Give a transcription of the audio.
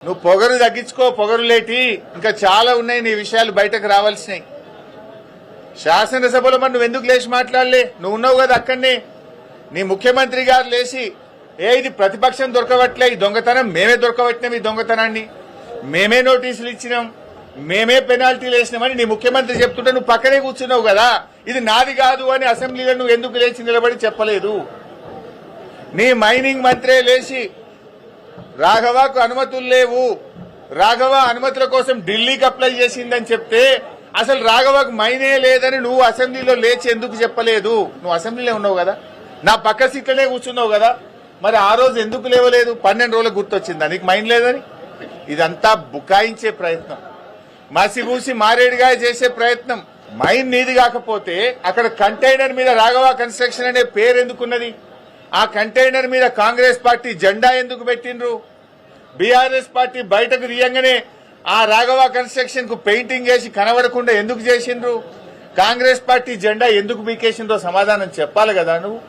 నువ్వు పొగరు తగ్గించుకో, పొగరు లేటి ఇంకా చాలా ఉన్నాయి నీ విషయాలు బయటకు రావాల్సినాయి. శాసనసభలో మరి నువ్వు ఎందుకు లేచి మాట్లాడలే? నువ్వు ఉన్నావు కదా అక్కడనే. నీ ముఖ్యమంత్రి గారు లేచి ఇది ప్రతిపక్షం దొరకవట్లే, ఈ దొంగతనం మేమే దొరకబట్టినాం, ఈ దొంగతనాన్ని మేమే నోటీసులు ఇచ్చినాం, మేమే పెనాల్టీలు వేసినామని నీ ముఖ్యమంత్రి చెప్తుంటే నువ్వు పక్కనే కూర్చున్నావు కదా. ఇది నాది కాదు అని అసెంబ్లీలో నువ్వు ఎందుకు లేచి నిలబడి చెప్పలేదు? నీ మైనింగ్ మంత్రే లేచి రాఘవకు అనుమతులు లేవు, రాఘవ అనుమతుల కోసం ఢిల్లీకి అప్లై చేసిందని చెప్తే అసలు రాఘవకు మైనే లేదని నువ్వు అసెంబ్లీలో లేచి ఎందుకు చెప్పలేదు? నువ్వు అసెంబ్లీలో ఉన్నావు కదా, నా పక్క సీట్లనే కూర్చున్నావు కదా, మరి ఆ రోజు ఎందుకు లేవలేదు? 12 రోజులకు గుర్తొచ్చిందా నీకు మైన్ లేదని? ఇదంతా బుకాయించే ప్రయత్నం, మసిబూసి మారేడుగా చేసే ప్రయత్నం. మైన్ నీది కాకపోతే అక్కడ కంటైనర్ మీద రాఘవ కన్స్ట్రక్షన్ అనే పేరు ఎందుకున్నది? ఆ కంటైనర్ మీద కాంగ్రెస్ పార్టీ జెండా ఎందుకు పెట్టిండ్రు? బీఆర్ఎస్ పార్టీ బయటకు తీయంగానే ఆ రాఘవ కన్స్ట్రక్షన్ కు పెయింటింగ్ వేసి కనబడకుండా ఎందుకు చేసిండ్రు? కాంగ్రెస్ పార్టీ జెండా ఎందుకు బీకేసిండ్రో సమాధానం చెప్పాలి కదా నువ్వు.